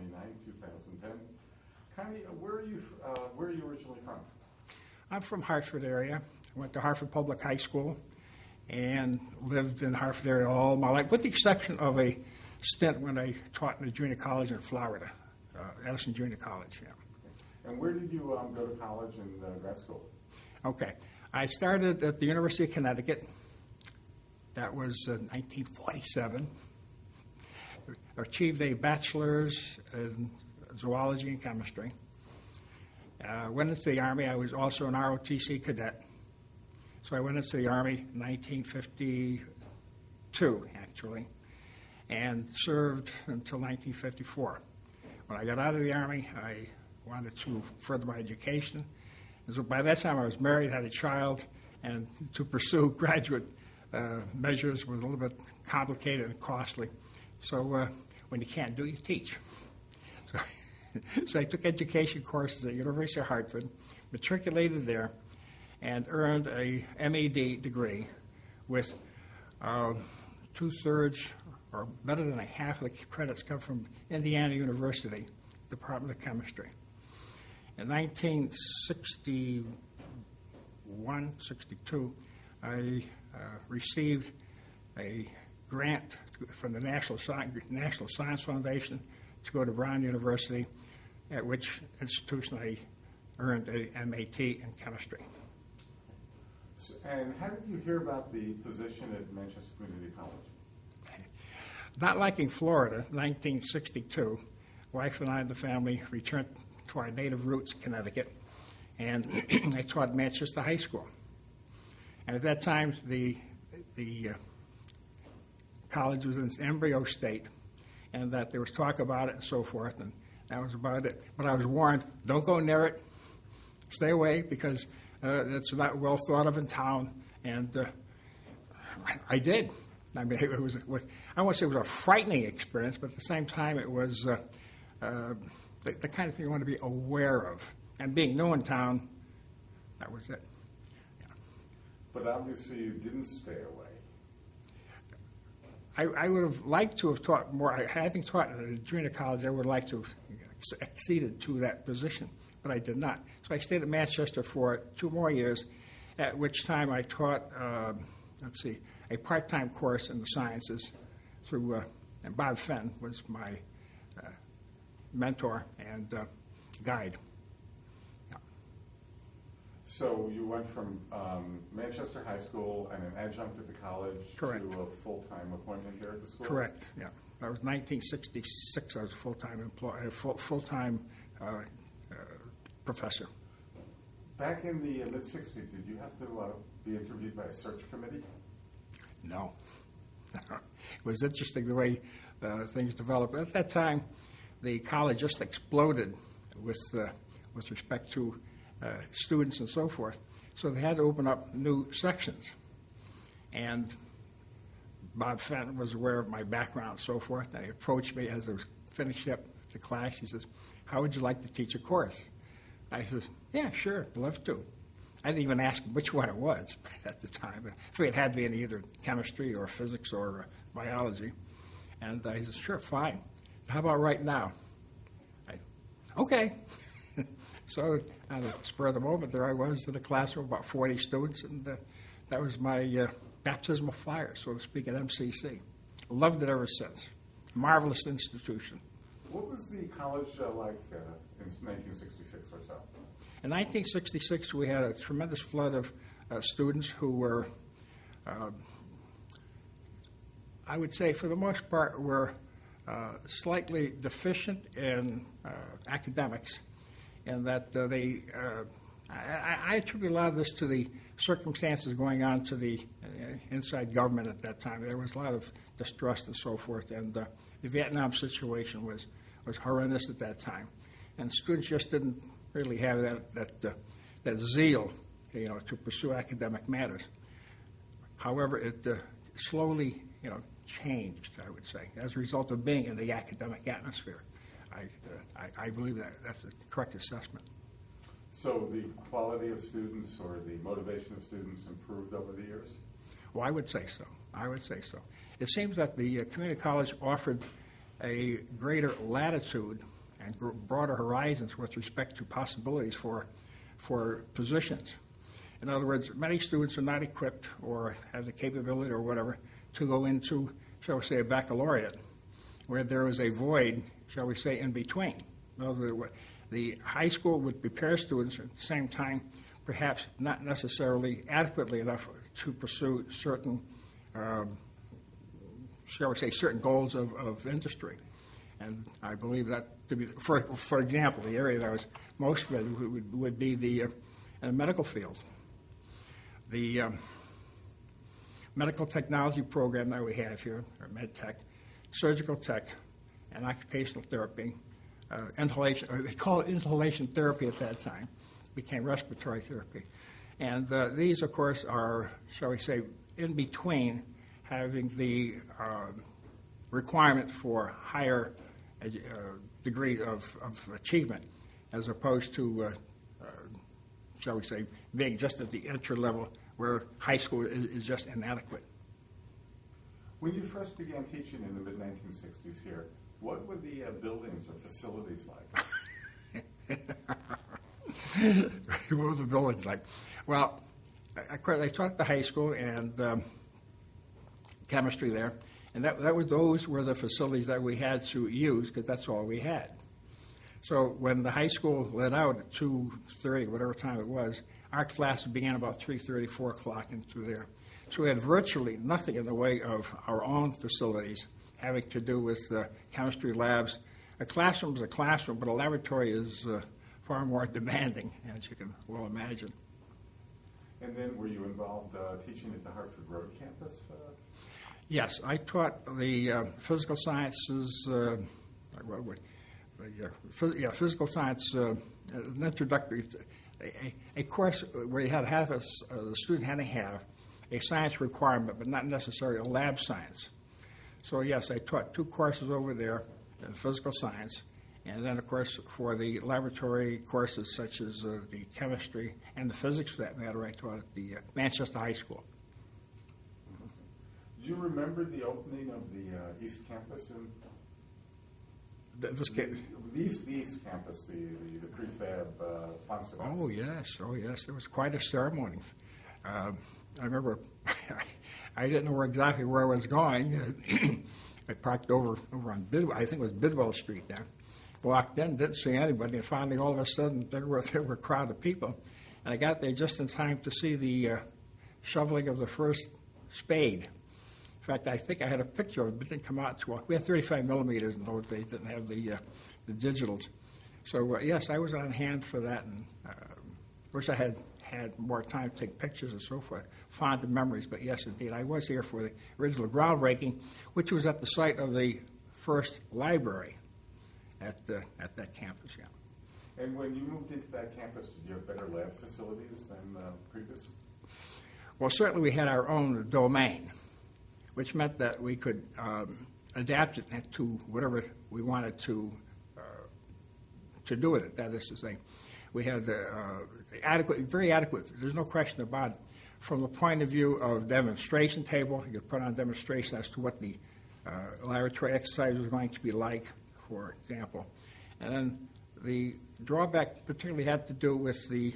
29, 2010. Connie, where are you originally from? I'm from Harford area. I went to Harford Public High School and lived in the Harford area all my life, with the exception of a stint when I taught in a junior college in Florida, Edison Junior College. Yeah. And where did you go to college and grad school? Okay. I started at the University of Connecticut. That was 1947. Achieved a bachelor's in zoology and chemistry. Went into the Army. I was also an ROTC cadet. So I went into the Army in 1952, actually, and served until 1954. When I got out of the Army, I wanted to further my education. And so by that time, I was married, had a child, and to pursue graduate measures was a little bit complicated and costly. So when you can't do, you teach. So I took education courses at University of Hartford, matriculated there, and earned a MAD degree with 2/3 or better than a half of the credits come from Indiana University, Department of Chemistry. In 1961-62, I received a grant from the National Science Foundation to go to Brown University, at which institution I earned a MAT in chemistry. And how did you hear about the position at Manchester Community College? Not liking Florida, 1962, wife and I and the family returned to our native roots, Connecticut, and I taught Manchester High School. And at that time, the college was in its embryo state, and that there was talk about it and so forth, and that was about it. But I was warned, don't go near it, stay away, because it's not well thought of in town, and I did. I mean, it was I won't say it was a frightening experience, but at the same time, it was the kind of thing you want to be aware of. And being new in town, that was it. Yeah. But obviously, you didn't stay away. I would have liked to have taught more. Having taught at a junior college, I would have liked to have acceded to that position, but I did not. So I stayed at Manchester for 2 more years, at which time I taught, a part-time course in the sciences through, and Bob Fenn was my mentor and guide. Yeah. So you went from Manchester High School and an adjunct at the college Correct. to a full-time appointment here at the school? Correct, yeah. That was 1966. I was a full-time professor. Back in the mid-'60s, did you have to be interviewed by a search committee? No. It was interesting the way things developed. At that time, the college just exploded with respect to students and so forth. So they had to open up new sections. And Bob Fenton was aware of my background and so forth, and he approached me as I was finishing up the class. He says, how would you like to teach a course? I says, yeah, sure, I'd love to. I didn't even ask him which one it was at the time. I figured it had to be in either chemistry or physics or biology. And he says, sure, fine. How about right now? Okay. So on the spur of the moment, there I was in a classroom, about 40 students, and that was my baptism of fire, so to speak, at MCC. Loved it ever since. Marvelous institution. What was the college like in 1966 or so? In 1966, we had a tremendous flood of students who were, I would say, for the most part, were slightly deficient in academics, and that I attribute a lot of this to the circumstances going on to the inside government at that time. There was a lot of distrust and so forth, and the Vietnam situation was horrendous at that time, and students just didn't really have that zeal, to pursue academic matters. However, it slowly, changed, I would say, as a result of being in the academic atmosphere. I believe that's the correct assessment. So the quality of students or the motivation of students improved over the years? Well, I would say so. It seems that the community college offered a greater latitude and broader horizons with respect to possibilities for positions. In other words, many students are not equipped or have the capability or whatever to go into, shall we say, a baccalaureate, where there is a void, shall we say, in between. In other words, the high school would prepare students at the same time, perhaps not necessarily adequately enough to pursue certain, shall we say, certain goals of industry. And I believe that to be, for example, the area that I was most familiar with would be the medical field. The medical technology program that we have here, or MedTech, surgical tech, and occupational therapy, inhalation, or they call it inhalation therapy at that time, became respiratory therapy. And these, of course, are, shall we say, in between having the requirement for higher degree of achievement, as opposed to, shall we say, being just at the entry level where high school is just inadequate. When you first began teaching in the mid-1960s here, what were the buildings or facilities like? What were the buildings like? Well, of course, I taught at the high school and chemistry there, and those were the facilities that we had to use because that's all we had. So when the high school let out at 2:30, whatever time it was, our class began about 3:30, 4 o'clock into there. So we had virtually nothing in the way of our own facilities having to do with chemistry labs. A classroom is a classroom, but a laboratory is far more demanding, as you can well imagine. And then were you involved teaching at the Harford Road campus? Yes, I taught the physical sciences, physical science, an introductory, a course where you had to have the student had to have a science requirement, but not necessarily a lab science. So yes, I taught 2 courses over there in physical science, and then of course for the laboratory courses such as the chemistry and the physics for that matter, I taught at the Manchester High School. Do you remember the opening of the East Campus in the East Campus, the prefab plant events? Oh yes, there was quite a ceremony. I remember I didn't know exactly where I was going. I parked over on Bidwell, I think it was Bidwell Street there. Walked in, didn't see anybody, and finally all of a sudden there were a crowd of people. And I got there just in time to see the shoveling of the first spade. In fact, I think I had a picture of it, but it didn't come out too well. We had 35 millimeters in those days, didn't have the digitals. So yes, I was on hand for that, and wish I had more time to take pictures and so forth. Fond of memories, but yes, indeed, I was here for the original groundbreaking, which was at the site of the first library at that campus. Yeah. And when you moved into that campus, did you have better lab facilities than previous? Well, certainly we had our own domain, which meant that we could adapt it to whatever we wanted to do with it. That is to say, we had very adequate, there's no question about it, from the point of view of demonstration table. You could put on demonstration as to what the laboratory exercise was going to be like, for example. And then the drawback particularly had to do with the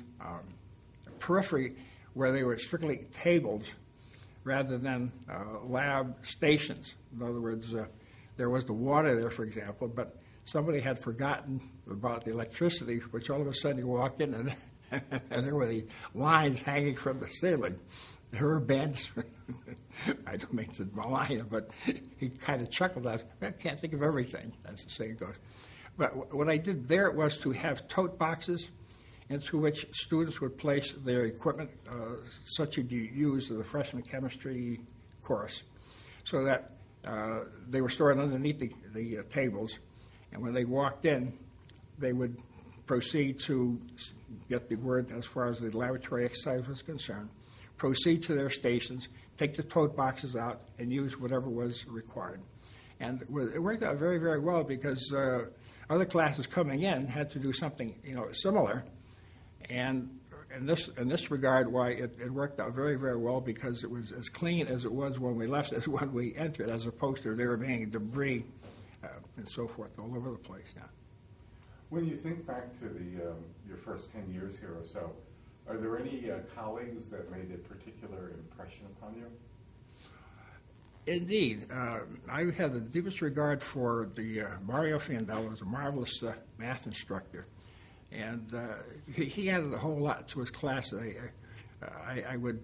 periphery, where they were strictly tables rather than lab stations. In other words, there was the water there, for example, but somebody had forgotten about the electricity, which all of a sudden you walk in and and there were the lines hanging from the ceiling. There were beds. I don't mean to malign him, but he kind of chuckled at, I can't think of everything, as the saying goes. But what I did there was to have tote boxes into which students would place their equipment, such as you use in the freshman chemistry course, so that they were stored underneath the tables. And when they walked in, they would proceed to get the word as far as the laboratory exercise was concerned, proceed to their stations, take the tote boxes out, and use whatever was required. And it worked out very, very well because other classes coming in had to do something, similar. And in this regard, why it worked out very, very well because it was as clean as it was when we left as when we entered, as opposed to there being debris and so forth, all over the place. Yeah. When you think back to your first 10 years here or so, are there any colleagues that made a particular impression upon you? Indeed. I had the deepest regard for the Mario Fiandel, who was a marvelous math instructor. And he added a whole lot to his class. I would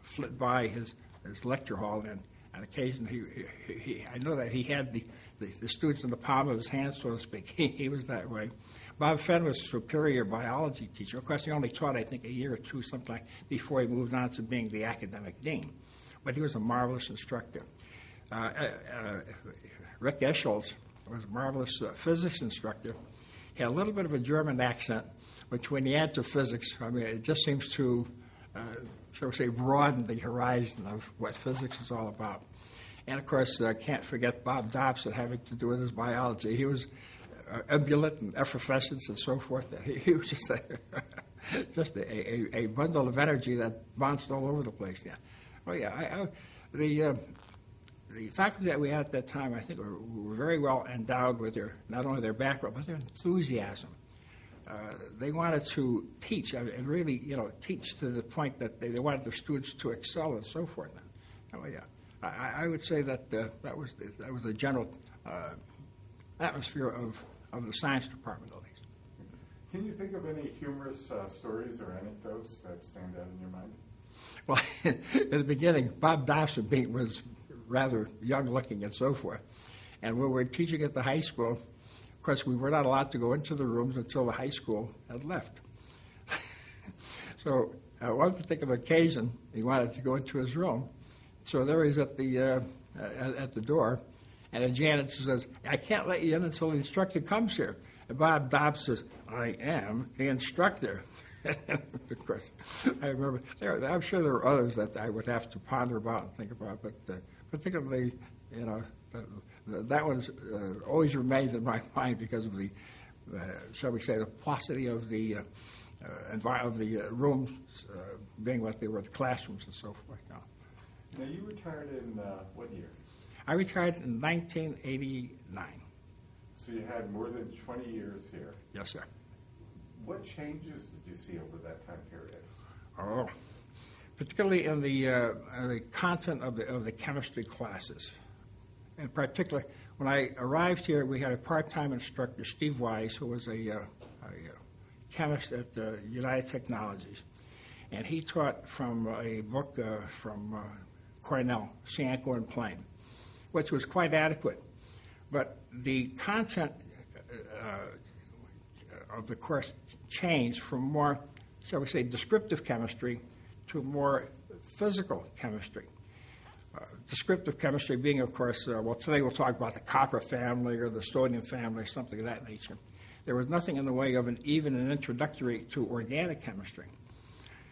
flit by his lecture hall, and on occasion I know that he had the students in the palm of his hand, so to speak. He was that way. Bob Fenn was a superior biology teacher. Of course, he only taught, I think, a year or two, something like, before he moved on to being the academic dean. But he was a marvelous instructor. Rick Eschels was a marvelous physics instructor. He had a little bit of a German accent, which when you add to physics, I mean, it just seems to, shall we say, broaden the horizon of what physics is all about. And, of course, I can't forget Bob Dobson having to do with his biology. He was ebullient and effervescence and so forth. He was just a bundle of energy that bounced all over the place. Yeah. Oh, yeah. The faculty that we had at that time, I think, were very well endowed with not only their background, but their enthusiasm. They wanted to teach, and really, teach to the point that they wanted their students to excel and so forth. Oh, yeah. I would say that that was the general atmosphere of the science department, at least. Can you think of any humorous stories or anecdotes that stand out in your mind? Well, in the beginning, Bob Dobson was rather young-looking and so forth. And when we were teaching at the high school, of course, we were not allowed to go into the rooms until the high school had left. So one particular occasion, he wanted to go into his room. So there he's at the door, and the janitor says, "I can't let you in until the instructor comes here." And Bob Dobson says, "I am the instructor." Of course, I remember. I'm sure there were others that I would have to ponder about and think about, but particularly, that one's always remained in my mind because of the, shall we say, the paucity of the rooms being what they were, the classrooms and so forth. Now, you retired in what year? I retired in 1989. So you had more than 20 years here. Yes, sir. What changes did you see over that time period? Oh, particularly in the content of the chemistry classes. In particular, when I arrived here, we had a part-time instructor, Steve Wise, who was a chemist at United Technologies. And he taught from a book from Cornell, Cianco and Plain, which was quite adequate. But the content of the course changed from more, shall we say, descriptive chemistry to more physical chemistry. Descriptive chemistry being, of course, well, today we'll talk about the copper family or the sodium family, something of that nature. There was nothing in the way of even an introductory to organic chemistry.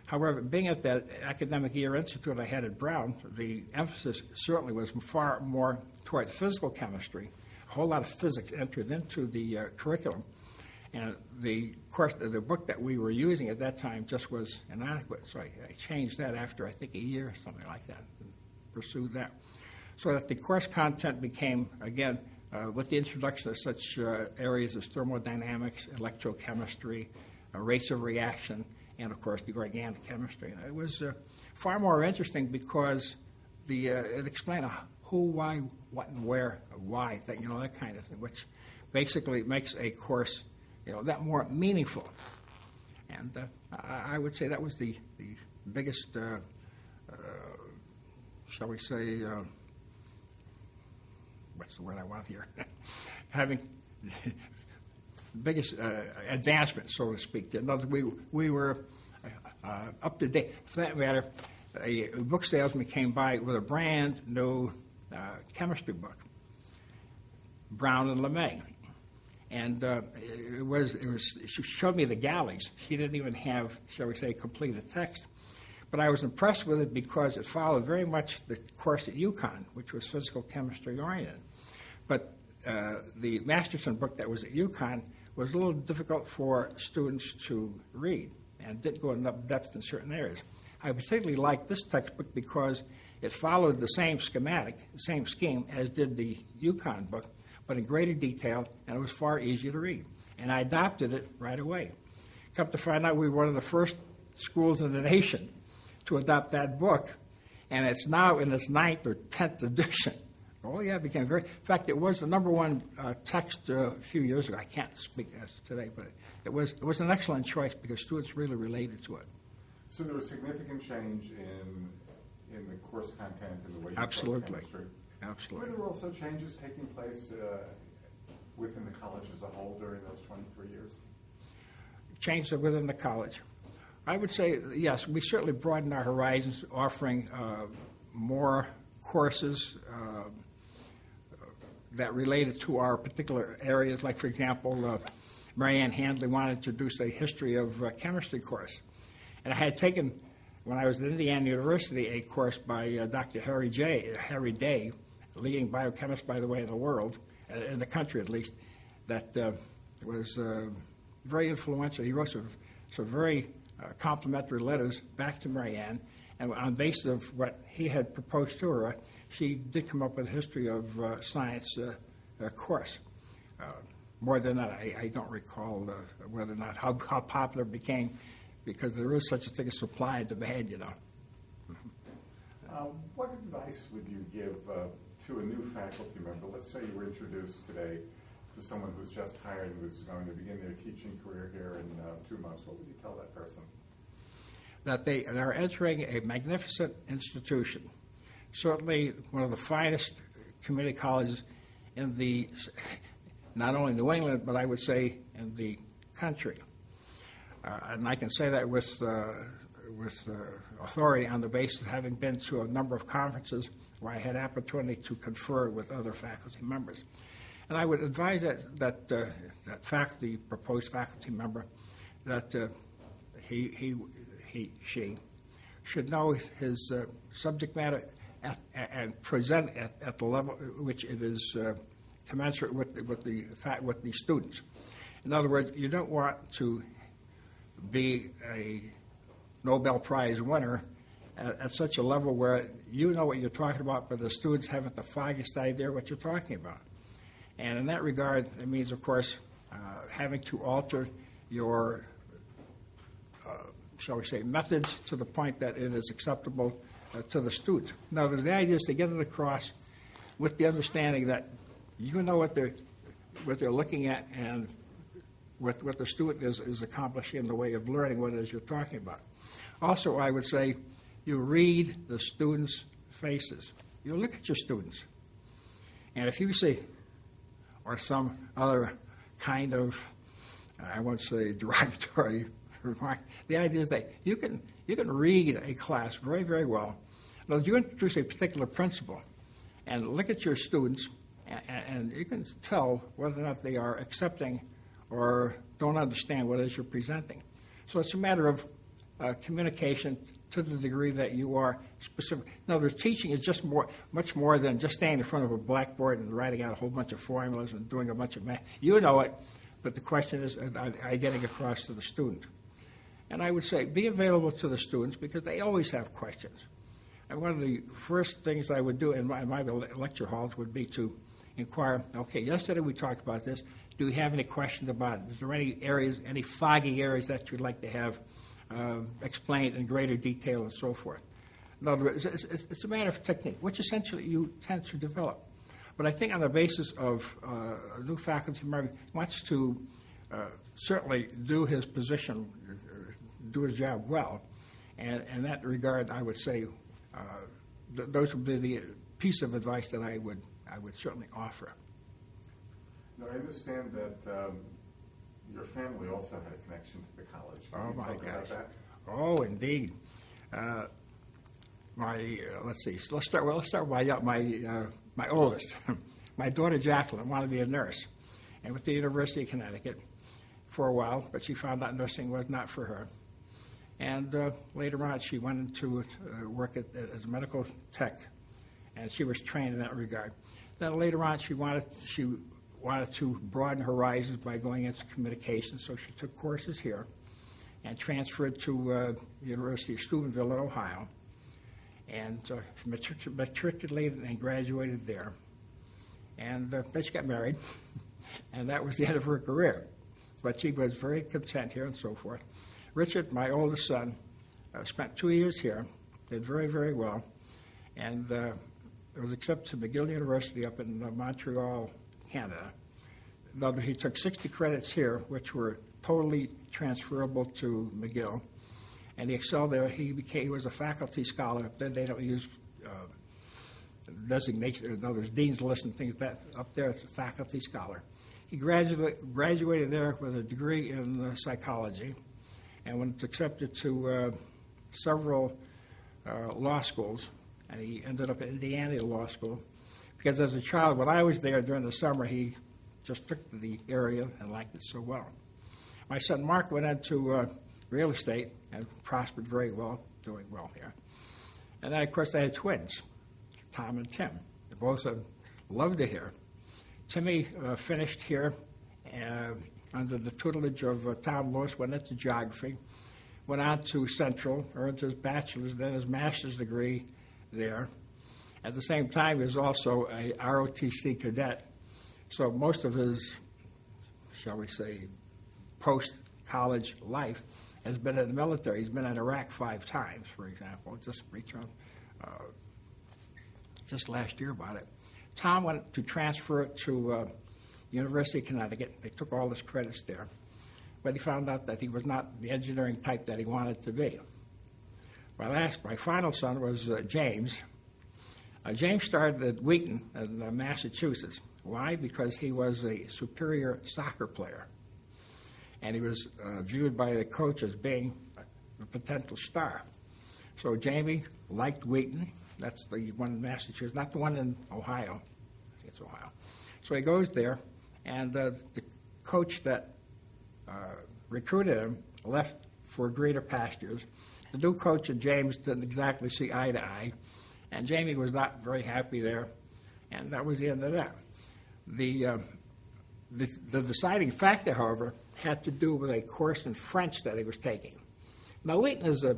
However, being at that academic year institute I had at Brown, the emphasis certainly was far more toward physical chemistry. A whole lot of physics entered into the curriculum. And the book that we were using at that time just was inadequate. So I changed that after, I think, a year or something like that, and pursued that. So that the course content became, again, with the introduction of such areas as thermodynamics, electrochemistry, rates of reaction, and, of course, the organic chemistry. And it was far more interesting because it explained who, why, what, and where, why, that kind of thing, which basically makes a course that more meaningful. And I would say that was the biggest, shall we say, what's the word I want here? Having biggest advancement, so to speak. In other words, we were up to date. For that matter, a book salesman came by with a brand new chemistry book, Brown and LeMay. And she showed me the galleys. She didn't even have, shall we say, completed text. But I was impressed with it because it followed very much the course at UConn, which was physical chemistry oriented. But the Masterson book that was at UConn was a little difficult for students to read and didn't go enough depth in certain areas. I particularly liked this textbook because it followed the same schematic, the same scheme as did the UConn book, but in greater detail, and it was far easier to read. And I adopted it right away. Come to find out, we were one of the first schools in the nation to adopt that book, and it's now in its 9th or 10th edition. Oh, yeah, it became very... In fact, it was the number one text a few years ago. I can't speak as today, but it was an excellent choice because students really related to it. So there was significant change in the course content and the way you taught chemistry. Absolutely. Were there also changes taking place within the college as a whole during those 23 years? Changes within the college. I would say, yes, we certainly broadened our horizons, offering more courses that related to our particular areas. Like, for example, Marianne Handley wanted to introduce a history of chemistry course. And I had taken, when I was at Indiana University, a course by Dr. Harry Day, leading biochemist, by the way, in the world, in the country at least, that was very influential. He wrote some very complimentary letters back to Marianne, and on the basis of what he had proposed to her, she did come up with a history of science course. More than that, I don't recall whether or not how popular it became, because there is such a thing as supply and demand, you know. What advice would you give to a new faculty member? Let's say you were introduced today to someone who's just hired and who's going to begin their teaching career here in 2 months. What would you tell that person? That they are entering a magnificent institution, certainly one of the finest community colleges in the, not only New England, but I would say in the country. And I can say that with authority on the basis of having been to a number of conferences where I had opportunity to confer with other faculty members. And I would advise that proposed faculty member, that she should know his subject matter and present at the level which it is commensurate with the students. In other words, you don't want to be a Nobel Prize winner at such a level where you know what you're talking about, but the students haven't the foggiest idea what you're talking about. And in that regard, it means, of course, having to alter your, shall we say, methods to the point that it is acceptable to the student. In other words, the idea is to get it across with the understanding that you know what they're looking at and what the student is accomplishing in the way of learning what it is you're talking about. Also, I would say you read the students' faces. You look at your students. And if you see, or some other kind of, I won't say derogatory remark, the idea is that you can read a class very, very well. Now, you introduce a particular principle and look at your students, and you can tell whether or not they are accepting or don't understand what it is you're presenting. So it's a matter of communication to the degree that you are specific. In other words, teaching is just much more than just standing in front of a blackboard and writing out a whole bunch of formulas and doing a bunch of math. You know it, but the question is, are you getting across to the student? And I would say be available to the students because they always have questions. And one of the first things I would do in my lecture halls would be to inquire, okay, yesterday we talked about this. Do you have any questions about it? Is there any areas, any foggy areas that you'd like to have explained in greater detail and so forth? In other words, it's a matter of technique, which essentially you tend to develop. But I think on the basis of a new faculty member wants to certainly do his position, do his job well. And in that regard, I would say those would be the piece of advice that I would certainly offer. Now, I understand that your family also had a connection to the college. Can you talk about that? Oh, indeed. Let's see. Let's start by my oldest. My daughter Jacqueline wanted to be a nurse, and went to the University of Connecticut for a while, but she found out nursing was not for her. And later on, she went into work as a medical tech, and she was trained in that regard. Then later on, she wanted to broaden her horizons by going into communications, so she took courses here and transferred to the University of Steubenville in Ohio, and matriculated and graduated there. And then she got married, and that was the end of her career. But she was very content here and so forth. Richard, my oldest son, spent 2 years here, did very, very well, and was accepted to McGill University up in Montreal, Canada. Though he took 60 credits here, which were totally transferable to McGill, and he excelled there. He was a faculty scholar. Then they don't use designation, in other words, dean's list and things like that. Up there, it's a faculty scholar. He graduated there with a degree in psychology, and was accepted to several law schools, and he ended up at Indiana Law School. Because as a child, when I was there during the summer, he just took to the area and liked it so well. My son Mark went into real estate and prospered very well, doing well here. And then, of course, I had twins, Tom and Tim. They both loved it here. Timmy finished here under the tutelage of Tom Lewis, went into geography, went on to Central, earned his bachelor's, then his master's degree there. At the same time, he was also a ROTC cadet. So most of his, shall we say, post-college life has been in the military. He's been in Iraq 5 times, for example. Just returned just last year about it. Tom went to transfer to University of Connecticut. They took all his credits there. But he found out that he was not the engineering type that he wanted to be. My final son was James. James started at Wheaton in Massachusetts. Why? Because he was a superior soccer player. And he was viewed by the coach as being a potential star. So Jamie liked Wheaton. That's the one in Massachusetts, not the one in Ohio. I think it's Ohio. So he goes there, and the coach that recruited him left for greener pastures. The new coach and James didn't exactly see eye to eye, and Jamie was not very happy there, and that was the end of that. The deciding factor, however, had to do with a course in French that he was taking. Now, Wheaton is a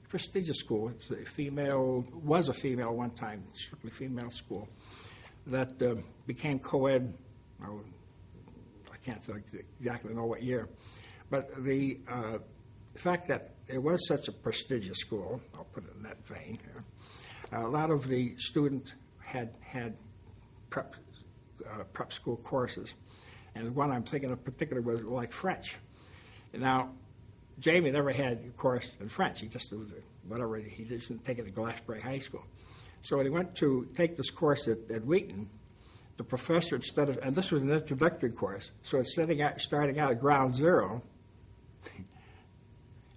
prestigious school. It's was a female one time, strictly female school, that became co-ed, I can't exactly know what year, but the fact that it was such a prestigious school, I'll put it in that vein here, a lot of the students had prep school courses, and the one I'm thinking of particularly was like French. Now, Jamie never had a course in French. He just whatever, he didn't take it at Glassbury High School. So when he went to take this course at Wheaton, the professor, instead of, and this was an introductory course, so starting out at ground zero,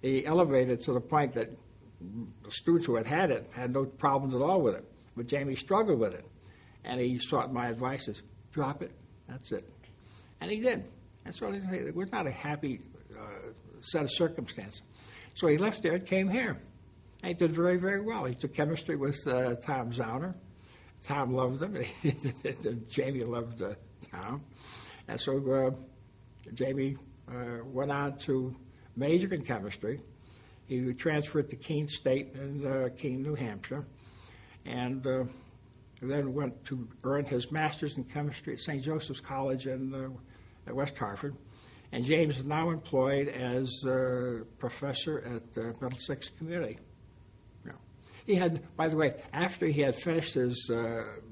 he elevated to the point that the students who had it had no problems at all with it. But Jamie struggled with it. And he sought my advice, is drop it, that's it. And he did. And so it was not a happy set of circumstances. So he left there and came here. And he did very, very well. He took chemistry with Tom Zauner. Tom loved him. Jamie loved Tom. And so Jamie went on to major in chemistry. He transferred to Keene State in Keene, New Hampshire, and then went to earn his master's in chemistry at St. Joseph's College at West Harford. And James is now employed as a professor at Middlesex Community. He had, by the way, after he had finished his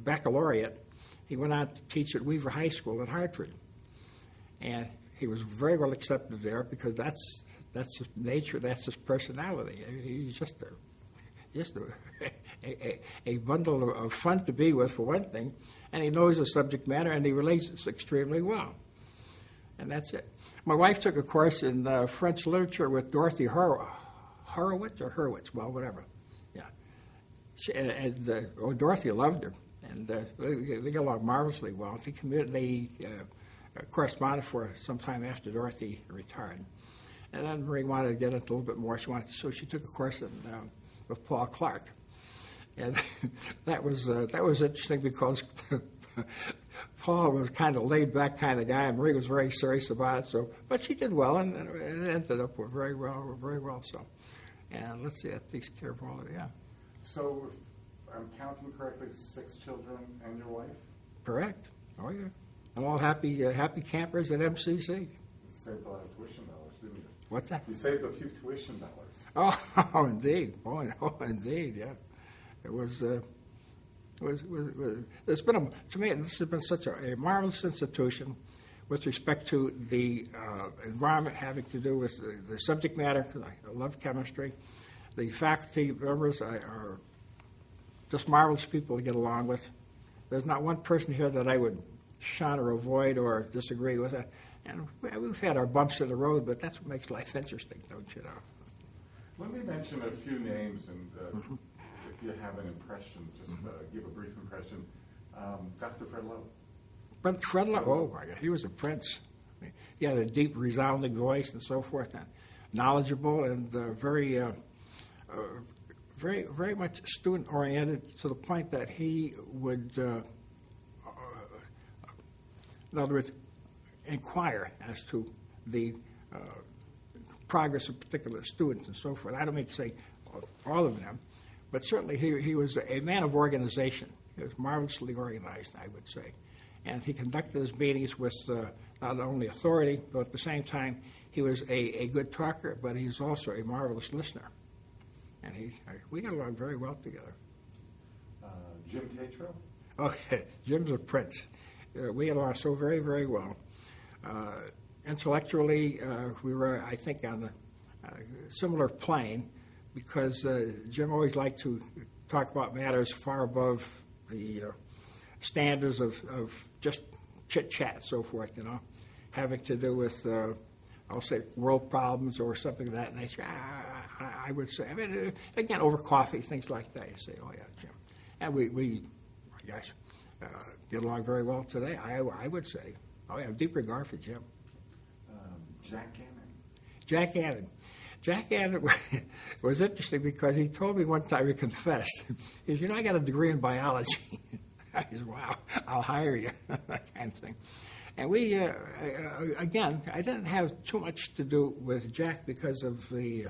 baccalaureate, he went on to teach at Weaver High School in Hartford. And he was very well accepted there because that's his nature, that's his personality. He's just a bundle of fun to be with, for one thing, and he knows the subject matter, and he relates extremely well. And that's it. My wife took a course in French literature with Dorothy Horowitz, well, whatever. Dorothy loved her, and they got along marvelously well. They corresponded for some time after Dorothy retired. And then Marie wanted to get into a little bit more. So she took a course with Paul Clark. And that was interesting because Paul was kind of laid-back kind of guy, and Marie was very serious about it. But she did well, and it ended up very well. So, and let's see, that takes care of all of it. Yeah. So, if I'm counting correctly, 6 children and your wife? Correct. Oh, yeah. And all happy campers at MCC. You saved a lot of tuition dollars, didn't you? What's that? You saved a few tuition dollars. Oh, indeed. Oh, indeed, yeah. It was, it's been, to me, this has been such a marvelous institution with respect to the environment having to do with the subject matter. I love chemistry. The faculty members are just marvelous people to get along with. There's not one person here that I would shun or avoid or disagree with. And we've had our bumps in the road, but that's what makes life interesting, don't you know? Let me mention a few names, and if you have an impression, just give a brief impression. Dr. Fred Lowe. But Fred Lowe, oh my God, he was a prince. He had a deep, resounding voice and so forth, and knowledgeable and very much student-oriented to the point that he would, in other words, inquire as to the progress of particular students and so forth. I don't mean to say all of them, but certainly he was a man of organization. He was marvelously organized, I would say. And he conducted his meetings with not only authority, but at the same time, he was a good talker, but he was also a marvelous listener. And we got along very well together. Jim Tatro? Oh, Jim's a prince. We got along so very, very well. Intellectually, we were, I think, on a similar plane because Jim always liked to talk about matters far above the standards of just chit-chat and so forth, you know, having to do with, I'll say, world problems or something of that nature. I would say, I mean, again, over coffee, things like that. You say, oh, yeah, Jim. And we I guess, get along very well today, I would say. Oh, yeah, deep regard for Jim. Jack Gannon. Jack Gannon was interesting because he told me one time, he confessed, he said, I got a degree in biology. I said, wow, I'll hire you, that kind of thing. And we, again, I didn't have too much to do with Jack because of the,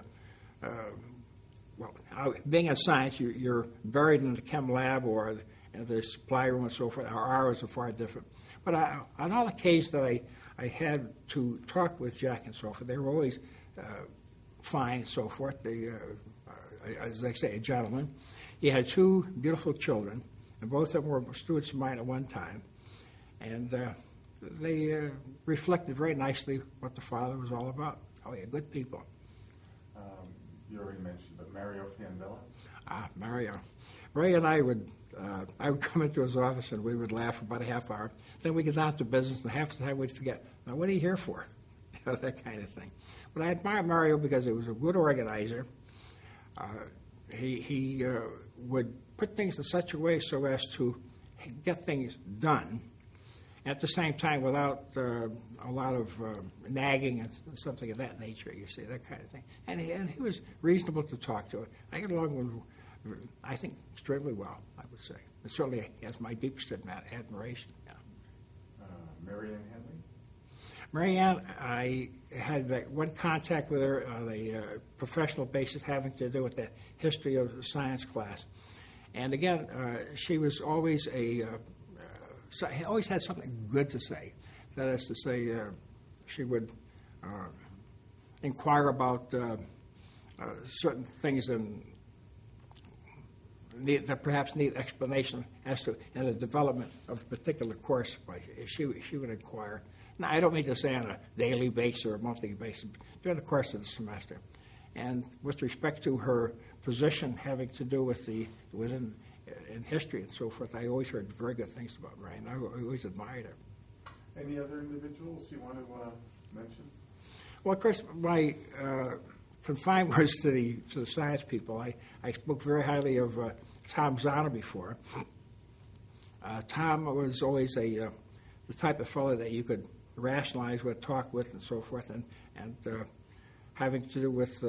being in science, you're buried in the chem lab or in the supply room and so forth. Our hours are far different. But on all occasions that I had to talk with Jack and so forth, they were always fine and so forth. They, as they say, a gentleman. He had two beautiful children, and both of them were students of mine at one time. And they reflected very nicely what the father was all about. Oh, yeah, good people. You already mentioned, but Mario Fiandella? Mario. Ray and I would come into his office and we would laugh for about a half hour. Then we'd get down to business, and half the time we'd forget, now, what are you here for? That kind of thing. But I admire Mario because he was a good organizer. He would put things in such a way so as to get things done, at the same time without a lot of nagging and something of that nature, you see, that kind of thing. And he was reasonable to talk to. I get along with, I think, extremely well, I would say. And certainly he has my deepest admiration. Yeah. Marianne Henley? Marianne, I had one contact with her on a professional basis having to do with the history of science class. And again, she was always always had something good to say. That is to say, she would inquire about certain things that perhaps need explanation as to in the development of a particular course. She would inquire. Now, I don't mean to say on a daily basis or a monthly basis, during the course of the semester. And with respect to her position having to do with in history and so forth, I always heard very good things about Marianne. I always admired her. Any other individuals you want to mention? Well, of course, my confinement was to the science people. I spoke very highly of Tom Zahner before. Tom was always the type of fellow that you could rationalize with, talk with, and so forth, and having to do with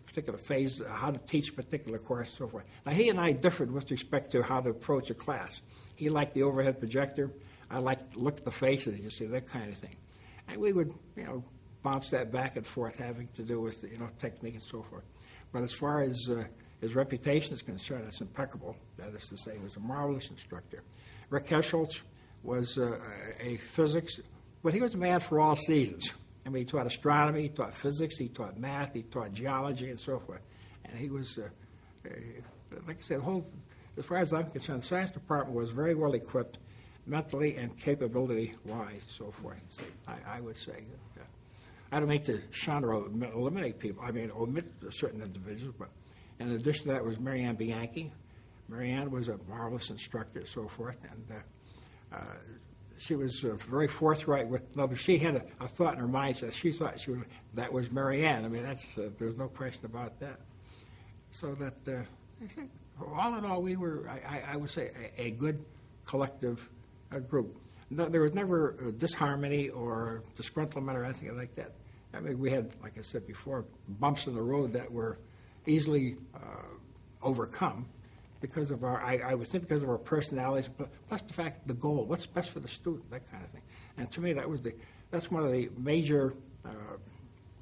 particular phase, how to teach a particular course, and so forth. Now, he and I differed with respect to how to approach a class. He liked the overhead projector. I liked to look at the faces, you see, that kind of thing. And we would, bounce that back and forth, having to do with, technique and so forth. But as far as his reputation is concerned, it's impeccable. That is to say, he was a marvelous instructor. Rick Hescholtz was a physics, but he was a man for all seasons. I mean, he taught astronomy, he taught physics, he taught math, he taught geology, and so forth. And he was, like I said, as far as I'm concerned, the science department was very well equipped mentally and capability-wise, so forth. I would say. I don't mean to shun or eliminate people. I mean, omit certain individuals, but in addition to that was Mary Ann Bianchi. Mary Ann was a marvelous instructor, and so forth, and she was very forthright with. No, she had a thought in her mind that she thought that was Mary Ann. I mean, there's no question about that. So that I think, all in all, we were, I would say, a good collective group. No, there was never disharmony or disgruntlement or anything like that. I mean, we had, like I said before, bumps in the road that were easily overcome because of I would think because of our personalities, plus the fact, the goal, what's best for the student, that kind of thing. And to me, that's one of the major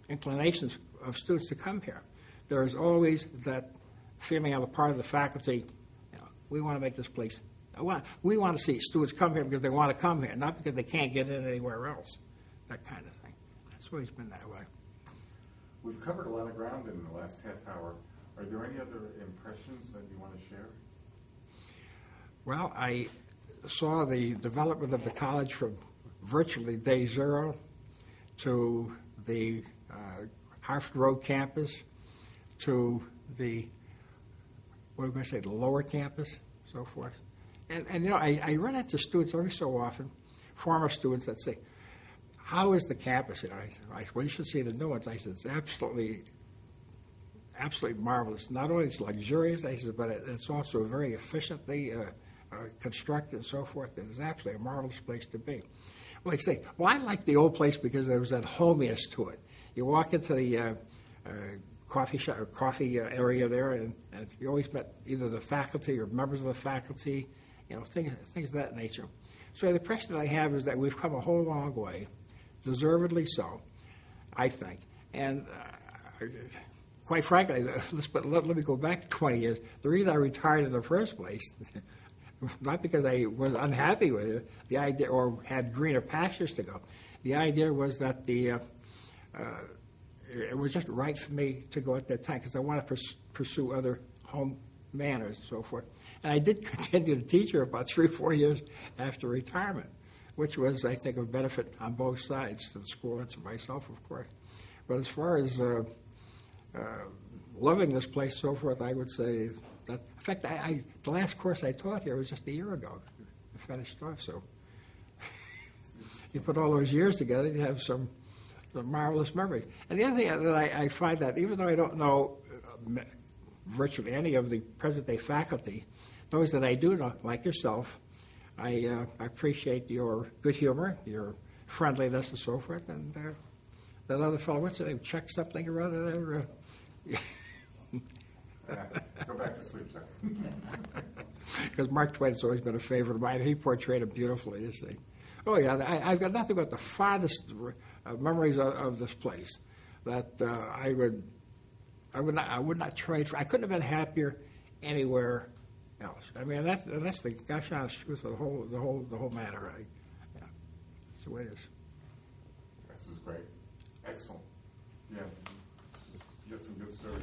inclinations of students to come here. There is always that feeling on the part of the faculty, we want to make this place. We want to see students come here because they want to come here, not because they can't get in anywhere else. That kind of thing. It's always been that way. We've covered a lot of ground in the last half hour. Are there any other impressions that you want to share? Well, I saw the development of the college from virtually day zero to the Harford Road campus to the, what am I going to say, the lower campus, so forth. And I run into students every so often, former students that say, how is the campus? And I said, well, you should see the new ones. I said, it's absolutely marvelous. Not only is it luxurious, I said, but it's also very efficiently constructed and so forth. It's absolutely a marvelous place to be. Well, I say, well, I like the old place because there was that hominess to it. You walk into the coffee shop or coffee area there, and you always met either the faculty or members of the faculty, things of that nature. So the impression that I have is that we've come a whole long way, deservedly so, I think. And quite frankly, let me go back 20 years. The reason I retired in the first place, not because I was unhappy with it, the idea, or had greener pastures to go. The idea was that it was just right for me to go at that time because I want to pursue other home manners and so forth. And I did continue to teach her about 3 or 4 years after retirement, which was, I think, of benefit on both sides, to the school and to myself, of course. But as far as loving this place, so forth, I would say that, in fact, the last course I taught here was just a year ago. I finished off, so you put all those years together, you have some marvelous memories. And the other thing that I find that, even though I don't know virtually any of the present-day faculty, those that I do know, like yourself, I appreciate your good humor, your friendliness, and so forth. And that other fellow, what's his name? Chuck something or other there. Go back to sleep, Chuck. Because Mark Twain has always been a favorite of mine. He portrayed him beautifully, you see. Oh yeah, I've got nothing but the fondest memories of this place. That I would not trade for. I couldn't have been happier anywhere else. I mean, that's the gosh honest truth of the whole matter. Yeah, that's the way it is. This is great. Excellent. Yeah, you got some good stories.